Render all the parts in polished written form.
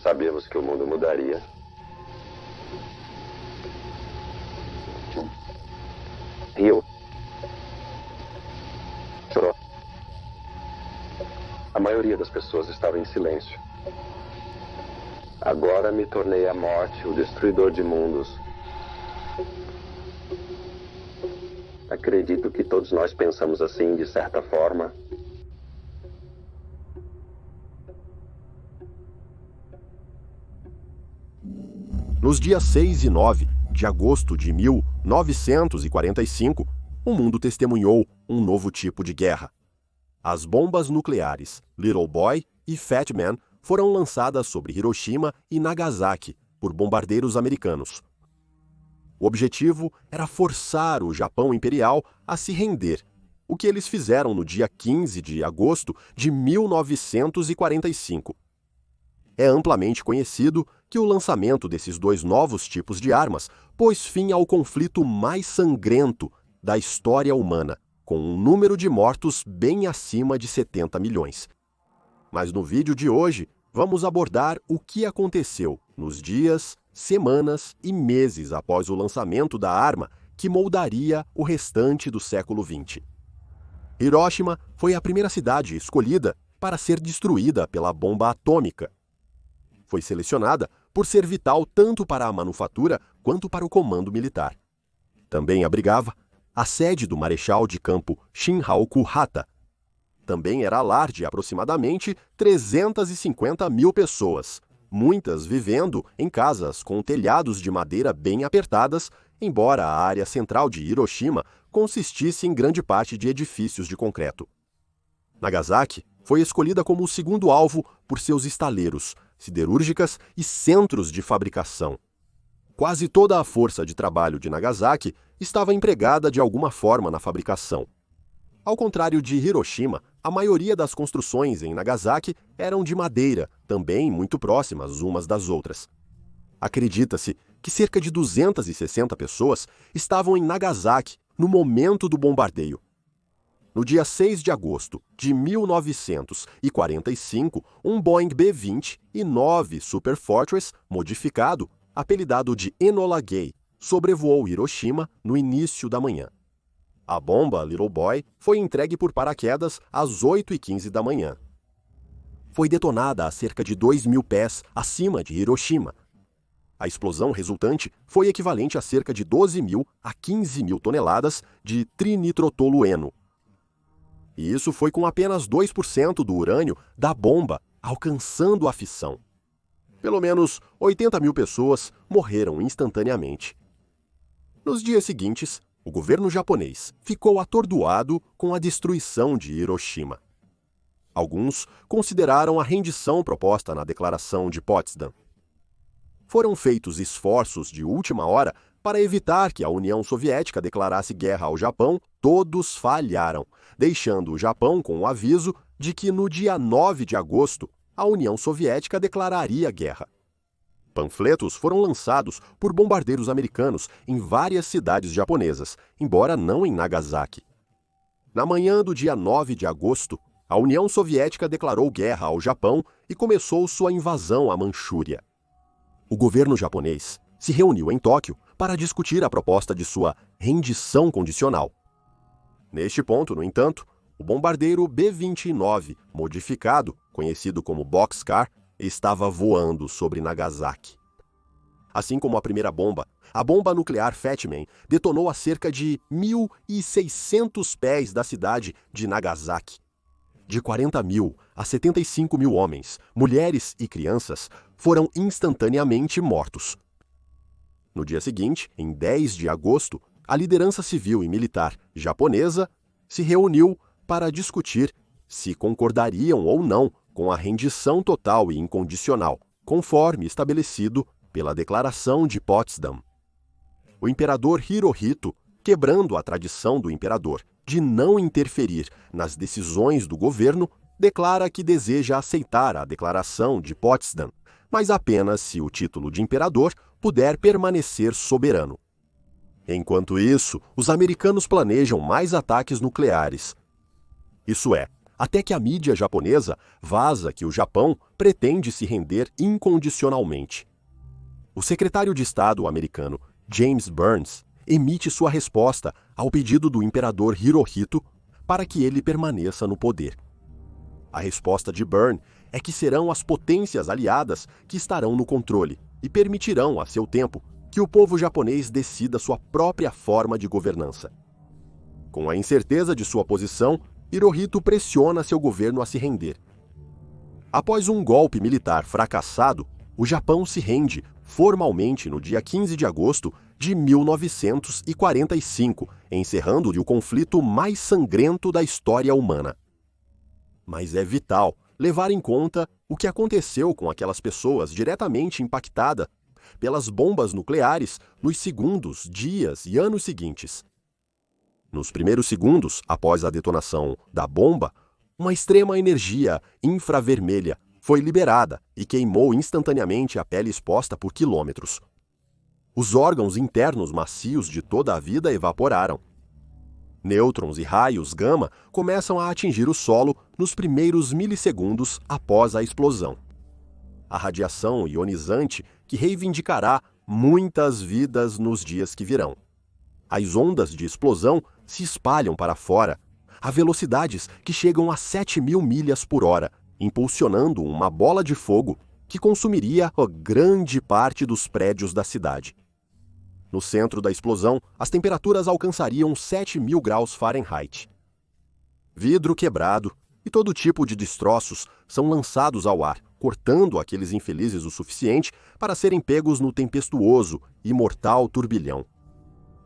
Sabíamos que o mundo mudaria. Rio. Chorou. A maioria das pessoas estava em silêncio. Agora me tornei a morte, o destruidor de mundos. Acredito que todos nós pensamos assim, de certa forma. Nos dias 6 e 9 de agosto de 1945, o mundo testemunhou um novo tipo de guerra. As bombas nucleares Little Boy e Fat Man foram lançadas sobre Hiroshima e Nagasaki por bombardeiros americanos. O objetivo era forçar o Japão Imperial a se render, o que eles fizeram no dia 15 de agosto de 1945. É amplamente conhecido que o lançamento desses dois novos tipos de armas pôs fim ao conflito mais sangrento da história humana, com um número de mortos bem acima de 70 milhões. Mas no vídeo de hoje, vamos abordar o que aconteceu nos dias, semanas e meses após o lançamento da arma que moldaria o restante do século XX. Hiroshima foi a primeira cidade escolhida para ser destruída pela bomba atômica. Foi selecionada por ser vital tanto para a manufatura quanto para o comando militar. Também abrigava a sede do marechal de campo Shinhaku Hata. Também era lar de aproximadamente 350 mil pessoas, muitas vivendo em casas com telhados de madeira bem apertadas, embora a área central de Hiroshima consistisse em grande parte de edifícios de concreto. Nagasaki foi escolhida como o segundo alvo por seus estaleiros, siderúrgicas e centros de fabricação. Quase toda a força de trabalho de Nagasaki estava empregada de alguma forma na fabricação. Ao contrário de Hiroshima, a maioria das construções em Nagasaki eram de madeira, também muito próximas umas das outras. Acredita-se que cerca de 260 pessoas estavam em Nagasaki no momento do bombardeio. No dia 6 de agosto de 1945, um Boeing B-20 e 9 Super Fortress modificado, apelidado de Enola Gay, sobrevoou Hiroshima no início da manhã. A bomba Little Boy foi entregue por paraquedas às 8h15 da manhã. Foi detonada a cerca de 2.000 pés acima de Hiroshima. A explosão resultante foi equivalente a cerca de 12.000 a 15.000 toneladas de trinitrotolueno. E isso foi com apenas 2% do urânio da bomba alcançando a fissão. Pelo menos 80 mil pessoas morreram instantaneamente. Nos dias seguintes, o governo japonês ficou atordoado com a destruição de Hiroshima. Alguns consideraram a rendição proposta na Declaração de Potsdam. Foram feitos esforços de última hora para evitar que a União Soviética declarasse guerra ao Japão. Todos falharam, deixando o Japão com o aviso de que no dia 9 de agosto a União Soviética declararia guerra. Panfletos foram lançados por bombardeiros americanos em várias cidades japonesas, embora não em Nagasaki. Na manhã do dia 9 de agosto, a União Soviética declarou guerra ao Japão e começou sua invasão à Manchúria. O governo japonês se reuniu em Tóquio para discutir a proposta de sua rendição condicional. Neste ponto, no entanto, o bombardeiro B-29, modificado, conhecido como Boxcar, estava voando sobre Nagasaki. Assim como a primeira bomba, a bomba nuclear Fat Man detonou a cerca de 1.600 pés da cidade de Nagasaki. De 40.000 a 75.000 homens, mulheres e crianças foram instantaneamente mortos. No dia seguinte, em 10 de agosto, a liderança civil e militar japonesa se reuniu para discutir se concordariam ou não com a rendição total e incondicional, conforme estabelecido pela Declaração de Potsdam. O imperador Hirohito, quebrando a tradição do imperador de não interferir nas decisões do governo, declara que deseja aceitar a Declaração de Potsdam, mas apenas se o título de imperador puder permanecer soberano. Enquanto isso, os americanos planejam mais ataques nucleares. Isso é, até que a mídia japonesa vaza que o Japão pretende se render incondicionalmente. O secretário de Estado americano James Burns emite sua resposta ao pedido do imperador Hirohito para que ele permaneça no poder. A resposta de Burns é que serão as potências aliadas que estarão no controle e permitirão, a seu tempo, que o povo japonês decida sua própria forma de governança. Com a incerteza de sua posição, Hirohito pressiona seu governo a se render. Após um golpe militar fracassado, o Japão se rende formalmente no dia 15 de agosto de 1945, encerrando-lhe o conflito mais sangrento da história humana. Mas é vital levar em conta o que aconteceu com aquelas pessoas diretamente impactadas pelas bombas nucleares nos segundos, dias e anos seguintes. Nos primeiros segundos após a detonação da bomba, uma extrema energia infravermelha foi liberada e queimou instantaneamente a pele exposta por quilômetros. Os órgãos internos macios de toda a vida evaporaram. Nêutrons e raios gama começam a atingir o solo nos primeiros milissegundos após a explosão. A radiação ionizante que reivindicará muitas vidas nos dias que virão. As ondas de explosão se espalham para fora, a velocidades que chegam a 7.000 milhas por hora, impulsionando uma bola de fogo que consumiria a grande parte dos prédios da cidade. No centro da explosão, as temperaturas alcançariam 7.000 graus Fahrenheit. Vidro quebrado e todo tipo de destroços são lançados ao ar, cortando aqueles infelizes o suficiente para serem pegos no tempestuoso e mortal turbilhão.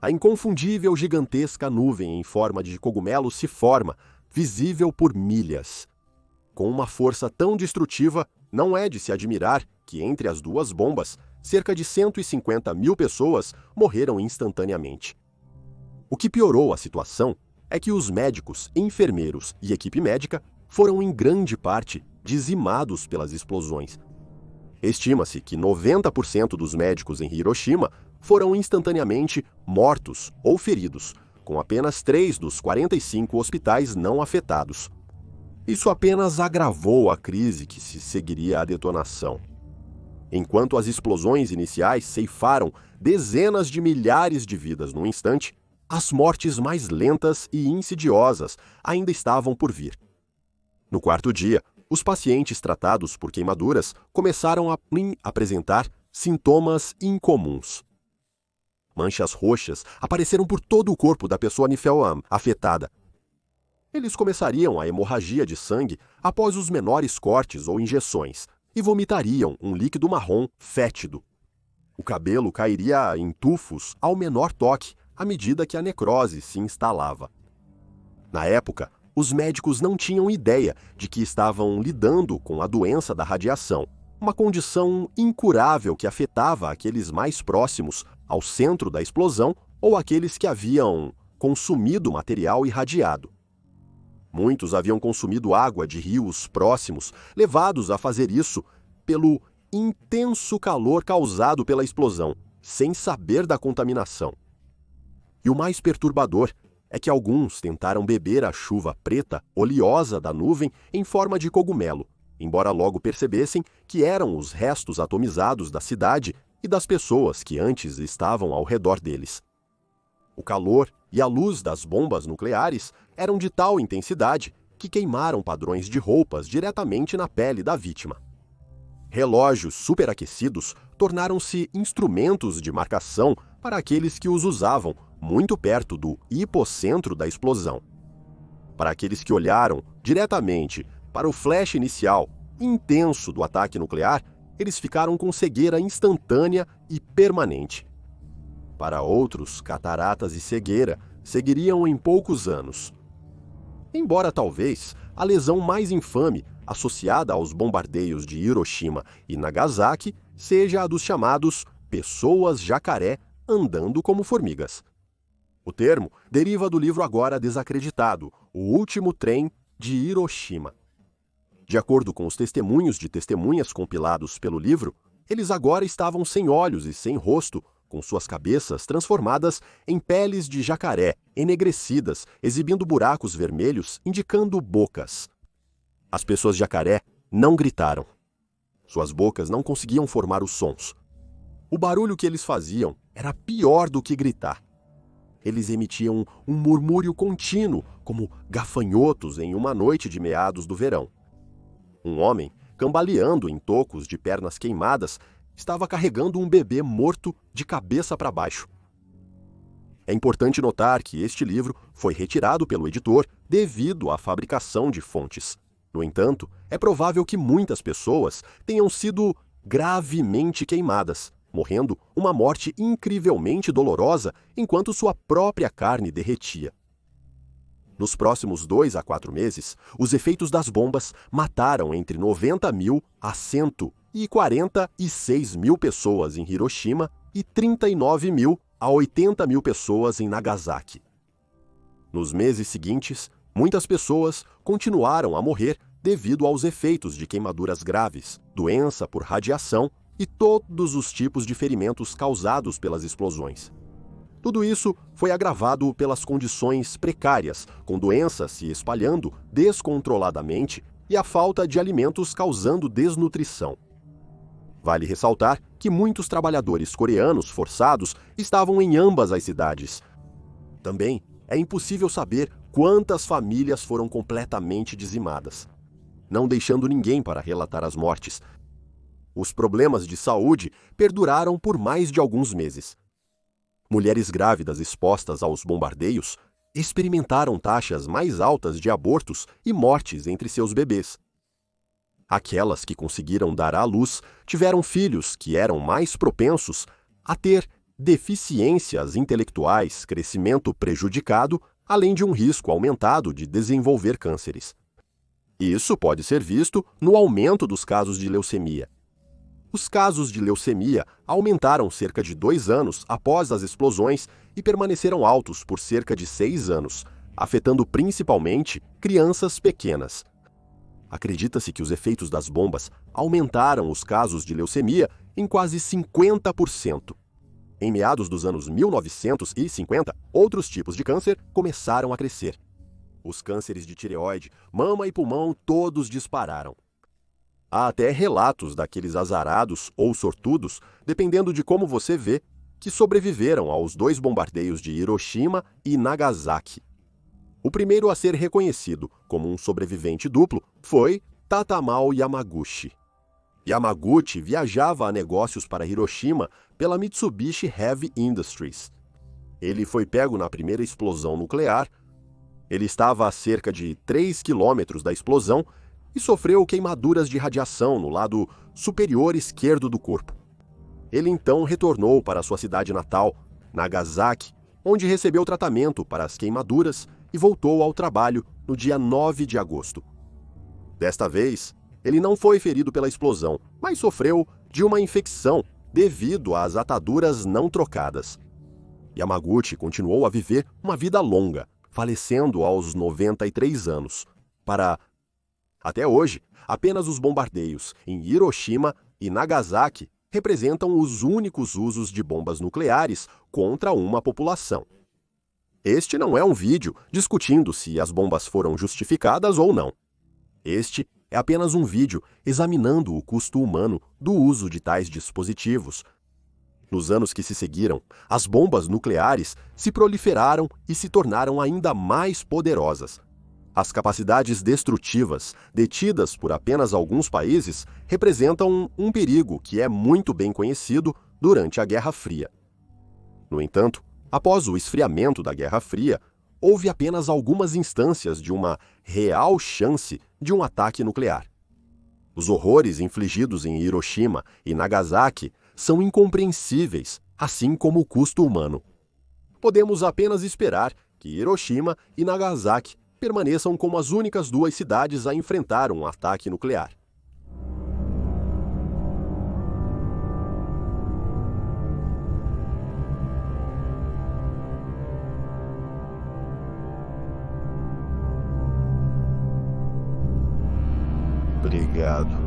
A inconfundível gigantesca nuvem em forma de cogumelo se forma, visível por milhas. Com uma força tão destrutiva, não é de se admirar que, entre as duas bombas, cerca de 150.000 pessoas morreram instantaneamente. O que piorou a situação é que os médicos, enfermeiros e equipe médica foram em grande parte dizimados pelas explosões. Estima-se que 90% dos médicos em Hiroshima foram instantaneamente mortos ou feridos, com apenas 3 dos 45 hospitais não afetados. Isso apenas agravou a crise que se seguiria à detonação. Enquanto as explosões iniciais ceifaram dezenas de milhares de vidas num instante, as mortes mais lentas e insidiosas ainda estavam por vir. No quarto dia, os pacientes tratados por queimaduras começaram a apresentar sintomas incomuns. Manchas roxas apareceram por todo o corpo da pessoa afetada. Eles começariam a hemorragia de sangue após os menores cortes ou injeções e vomitariam um líquido marrom fétido. O cabelo cairia em tufos ao menor toque à medida que a necrose se instalava. Na época, os médicos não tinham ideia de que estavam lidando com a doença da radiação, uma condição incurável que afetava aqueles mais próximos ao centro da explosão ou aqueles que haviam consumido material irradiado. Muitos haviam consumido água de rios próximos, levados a fazer isso pelo intenso calor causado pela explosão, sem saber da contaminação. E o mais perturbador é que alguns tentaram beber a chuva preta, oleosa da nuvem em forma de cogumelo, embora logo percebessem que eram os restos atomizados da cidade e das pessoas que antes estavam ao redor deles. O calor e a luz das bombas nucleares eram de tal intensidade que queimaram padrões de roupas diretamente na pele da vítima. Relógios superaquecidos tornaram-se instrumentos de marcação para aqueles que os usavam muito perto do hipocentro da explosão. Para aqueles que olharam diretamente para o flash inicial intenso do ataque nuclear, eles ficaram com cegueira instantânea e permanente. Para outros, cataratas e cegueira seguiriam em poucos anos. Embora talvez a lesão mais infame associada aos bombardeios de Hiroshima e Nagasaki seja a dos chamados pessoas jacaré andando como formigas. O termo deriva do livro agora desacreditado, O Último Trem de Hiroshima. De acordo com os testemunhos de testemunhas compilados pelo livro, eles agora estavam sem olhos e sem rosto, com suas cabeças transformadas em peles de jacaré, enegrecidas, exibindo buracos vermelhos indicando bocas. As pessoas jacaré não gritaram. Suas bocas não conseguiam formar os sons. O barulho que eles faziam era pior do que gritar. Eles emitiam um murmúrio contínuo, como gafanhotos em uma noite de meados do verão. Um homem, cambaleando em tocos de pernas queimadas, estava carregando um bebê morto de cabeça para baixo. É importante notar que este livro foi retirado pelo editor devido à fabricação de fontes. No entanto, é provável que muitas pessoas tenham sido gravemente queimadas, morrendo uma morte incrivelmente dolorosa enquanto sua própria carne derretia. Nos próximos 2 a 4 meses, os efeitos das bombas mataram entre 90 mil a 146 mil pessoas em Hiroshima e 39 mil a 80 mil pessoas em Nagasaki. Nos meses seguintes, muitas pessoas continuaram a morrer devido aos efeitos de queimaduras graves, doença por radiação e todos os tipos de ferimentos causados pelas explosões. Tudo isso foi agravado pelas condições precárias, com doenças se espalhando descontroladamente e a falta de alimentos causando desnutrição. Vale ressaltar que muitos trabalhadores coreanos forçados estavam em ambas as cidades. Também é impossível saber quantas famílias foram completamente dizimadas, não deixando ninguém para relatar as mortes. Os problemas de saúde perduraram por mais de alguns meses. Mulheres grávidas expostas aos bombardeios experimentaram taxas mais altas de abortos e mortes entre seus bebês. Aquelas que conseguiram dar à luz tiveram filhos que eram mais propensos a ter deficiências intelectuais, crescimento prejudicado, além de um risco aumentado de desenvolver cânceres. Isso pode ser visto no aumento dos casos de leucemia. Os casos de leucemia aumentaram cerca de 2 anos após as explosões e permaneceram altos por cerca de 6 anos, afetando principalmente crianças pequenas. Acredita-se que os efeitos das bombas aumentaram os casos de leucemia em quase 50%. Em meados dos anos 1950, outros tipos de câncer começaram a crescer. Os cânceres de tireoide, mama e pulmão todos dispararam. Há até relatos daqueles azarados ou sortudos, dependendo de como você vê, que sobreviveram aos 2 bombardeios de Hiroshima e Nagasaki. O primeiro a ser reconhecido como um sobrevivente duplo foi Tatamao Yamaguchi. Yamaguchi viajava a negócios para Hiroshima pela Mitsubishi Heavy Industries. Ele foi pego na primeira explosão nuclear. Ele estava a cerca de 3 quilômetros da explosão e sofreu queimaduras de radiação no lado superior esquerdo do corpo. Ele então retornou para sua cidade natal, Nagasaki, onde recebeu tratamento para as queimaduras e voltou ao trabalho no dia 9 de agosto. Desta vez, ele não foi ferido pela explosão, mas sofreu de uma infecção devido às ataduras não trocadas. Yamaguchi continuou a viver uma vida longa, falecendo aos 93 anos. Até hoje, apenas os bombardeios em Hiroshima e Nagasaki representam os únicos usos de bombas nucleares contra uma população. Este não é um vídeo discutindo se as bombas foram justificadas ou não. Este é apenas um vídeo examinando o custo humano do uso de tais dispositivos. Nos anos que se seguiram, as bombas nucleares se proliferaram e se tornaram ainda mais poderosas. As capacidades destrutivas, detidas por apenas alguns países, representam um perigo que é muito bem conhecido durante a Guerra Fria. No entanto, após o esfriamento da Guerra Fria, houve apenas algumas instâncias de uma real chance de um ataque nuclear. Os horrores infligidos em Hiroshima e Nagasaki são incompreensíveis, assim como o custo humano. Podemos apenas esperar que Hiroshima e Nagasaki permaneçam como as únicas 2 cidades a enfrentar um ataque nuclear. Obrigado.